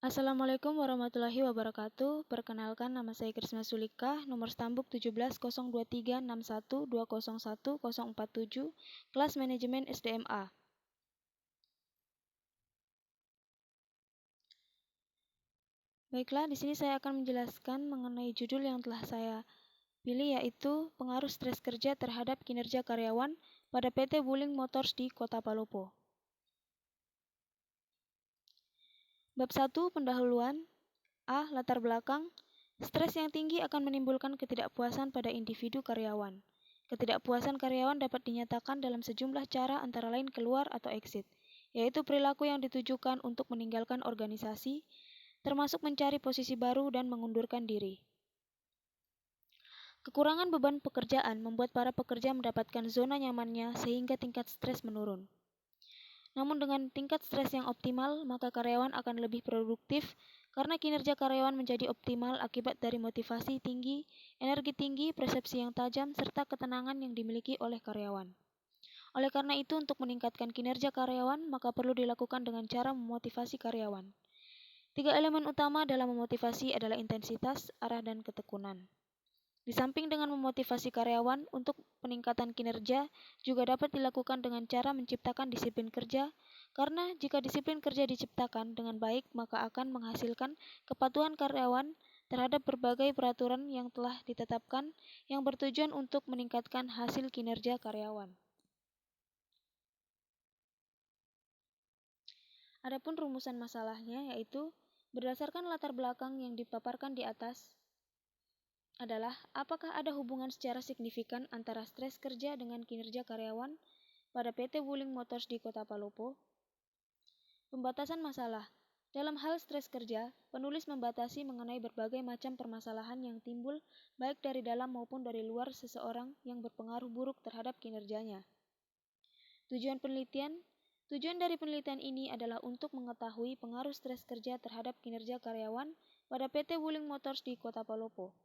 Assalamualaikum warahmatullahi wabarakatuh. Perkenalkan, nama saya Krisma Sulika, nomor stambuk 17023612011047, kelas manajemen SDMA. Baiklah, di sini saya akan menjelaskan mengenai judul yang telah saya pilih, yaitu pengaruh stres kerja terhadap kinerja karyawan pada PT Wuling Motors di Kota Palopo. Bab 1, pendahuluan. A. Latar belakang. Stres yang tinggi akan menimbulkan ketidakpuasan pada individu karyawan. Ketidakpuasan karyawan dapat dinyatakan dalam sejumlah cara, antara lain keluar atau exit, yaitu perilaku yang ditujukan untuk meninggalkan organisasi, termasuk mencari posisi baru dan mengundurkan diri. Kekurangan beban pekerjaan membuat para pekerja mendapatkan zona nyamannya sehingga tingkat stres menurun. Namun dengan tingkat stres yang optimal, maka karyawan akan lebih produktif karena kinerja karyawan menjadi optimal akibat dari motivasi tinggi, energi tinggi, persepsi yang tajam, serta ketenangan yang dimiliki oleh karyawan. Oleh karena itu, untuk meningkatkan kinerja karyawan, maka perlu dilakukan dengan cara memotivasi karyawan. 3 elemen utama dalam memotivasi adalah intensitas, arah, dan ketekunan. Di samping dengan memotivasi karyawan untuk peningkatan kinerja, juga dapat dilakukan dengan cara menciptakan disiplin kerja, karena jika disiplin kerja diciptakan dengan baik, maka akan menghasilkan kepatuhan karyawan terhadap berbagai peraturan yang telah ditetapkan yang bertujuan untuk meningkatkan hasil kinerja karyawan. Adapun rumusan masalahnya, yaitu berdasarkan latar belakang yang dipaparkan di atas, adalah apakah ada hubungan secara signifikan antara stres kerja dengan kinerja karyawan pada PT Wuling Motors di Kota Palopo. Pembatasan masalah. Dalam hal stres kerja, penulis membatasi mengenai berbagai macam permasalahan yang timbul baik dari dalam maupun dari luar seseorang yang berpengaruh buruk terhadap kinerjanya. Tujuan penelitian. Tujuan dari penelitian ini adalah untuk mengetahui pengaruh stres kerja terhadap kinerja karyawan pada PT Wuling Motors di Kota Palopo.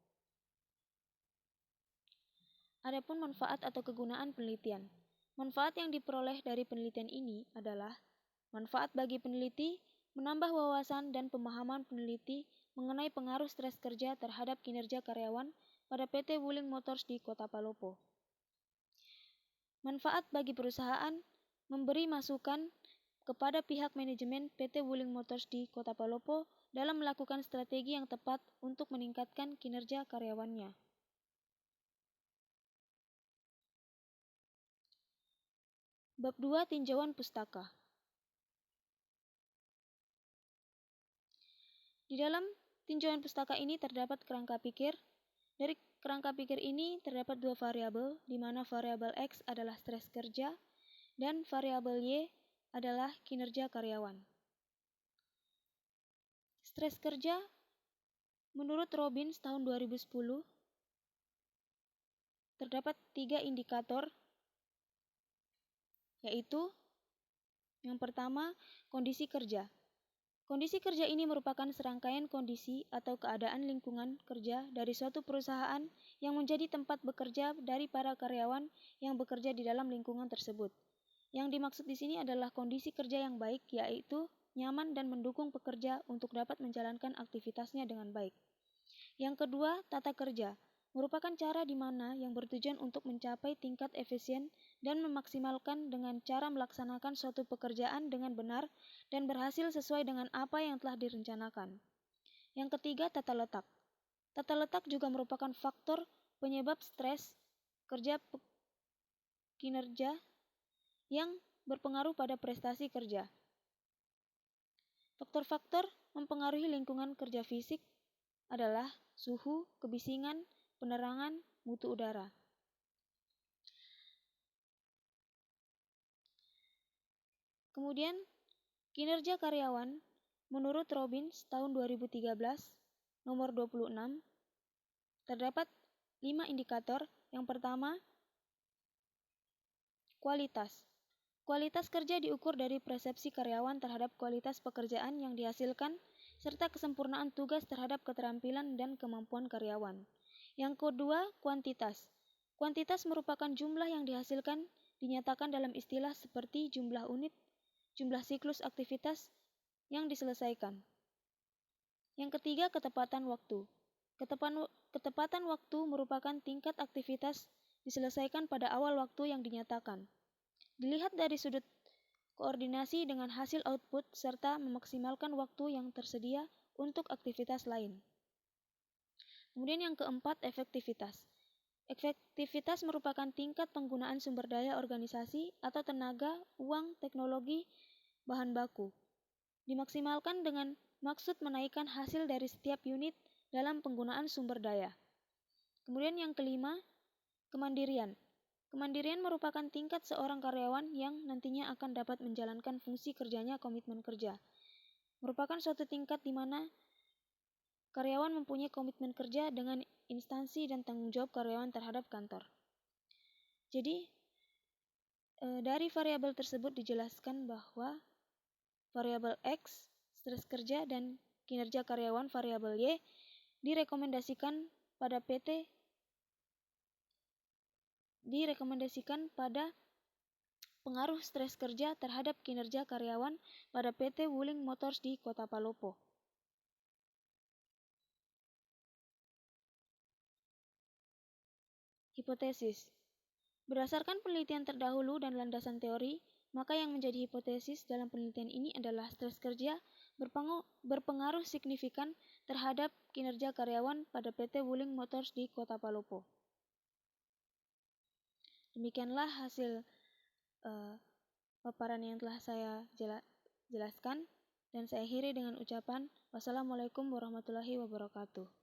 Adapun manfaat atau kegunaan penelitian. Manfaat yang diperoleh dari penelitian ini adalah manfaat bagi peneliti, menambah wawasan dan pemahaman peneliti mengenai pengaruh stres kerja terhadap kinerja karyawan pada PT Wuling Motors di Kota Palopo. Manfaat bagi perusahaan, memberi masukan kepada pihak manajemen PT Wuling Motors di Kota Palopo dalam melakukan strategi yang tepat untuk meningkatkan kinerja karyawannya. Bab 2, tinjauan pustaka. Di dalam tinjauan pustaka ini terdapat kerangka pikir. Dari kerangka pikir ini terdapat 2 variabel, di mana variabel X adalah stres kerja dan variabel Y adalah kinerja karyawan. Stres kerja menurut Robbins tahun 2010 terdapat 3 indikator, yaitu yang pertama, kondisi kerja. Kondisi kerja ini merupakan serangkaian kondisi atau keadaan lingkungan kerja dari suatu perusahaan yang menjadi tempat bekerja dari para karyawan yang bekerja di dalam lingkungan tersebut. Yang dimaksud di sini adalah kondisi kerja yang baik, yaitu nyaman dan mendukung pekerja untuk dapat menjalankan aktivitasnya dengan baik. Yang kedua, tata kerja. Merupakan cara di mana yang bertujuan untuk mencapai tingkat efisien dan memaksimalkan dengan cara melaksanakan suatu pekerjaan dengan benar dan berhasil sesuai dengan apa yang telah direncanakan. Yang ketiga, tata letak. Tata letak juga merupakan faktor penyebab stres kerja kinerja yang berpengaruh pada prestasi kerja. Faktor-faktor mempengaruhi lingkungan kerja fisik adalah suhu, kebisingan, penerangan, mutu udara. Kemudian, kinerja karyawan menurut Robbins tahun 2013 nomor 26 terdapat 5 indikator. Yang pertama, kualitas. Kualitas kerja diukur dari persepsi karyawan terhadap kualitas pekerjaan yang dihasilkan serta kesempurnaan tugas terhadap keterampilan dan kemampuan karyawan. Yang kedua, kuantitas. Kuantitas merupakan jumlah yang dihasilkan dinyatakan dalam istilah seperti jumlah unit, jumlah siklus aktivitas yang diselesaikan. Yang ketiga, ketepatan waktu. Ketepatan waktu merupakan tingkat aktivitas diselesaikan pada awal waktu yang dinyatakan. Dilihat dari sudut koordinasi dengan hasil output serta memaksimalkan waktu yang tersedia untuk aktivitas lain. Kemudian yang keempat, efektivitas. Efektivitas merupakan tingkat penggunaan sumber daya organisasi atau tenaga, uang, teknologi, bahan baku. Dimaksimalkan dengan maksud menaikkan hasil dari setiap unit dalam penggunaan sumber daya. Kemudian yang kelima, kemandirian. Kemandirian merupakan tingkat seorang karyawan yang nantinya akan dapat menjalankan fungsi kerjanya komitmen kerja. Merupakan suatu tingkat di mana karyawan mempunyai komitmen kerja dengan instansi dan tanggung jawab karyawan terhadap kantor. Jadi, dari variabel tersebut dijelaskan bahwa variabel X, stres kerja dan kinerja karyawan, variabel Y, direkomendasikan pada pengaruh stres kerja terhadap kinerja karyawan pada PT Wuling Motors di Kota Palopo. Hipotesis. Berdasarkan penelitian terdahulu dan landasan teori, maka yang menjadi hipotesis dalam penelitian ini adalah stres kerja berpengaruh signifikan terhadap kinerja karyawan pada PT Wuling Motors di Kota Palopo. Demikianlah hasil paparan yang telah saya jelaskan, dan saya akhiri dengan ucapan wassalamualaikum warahmatullahi wabarakatuh.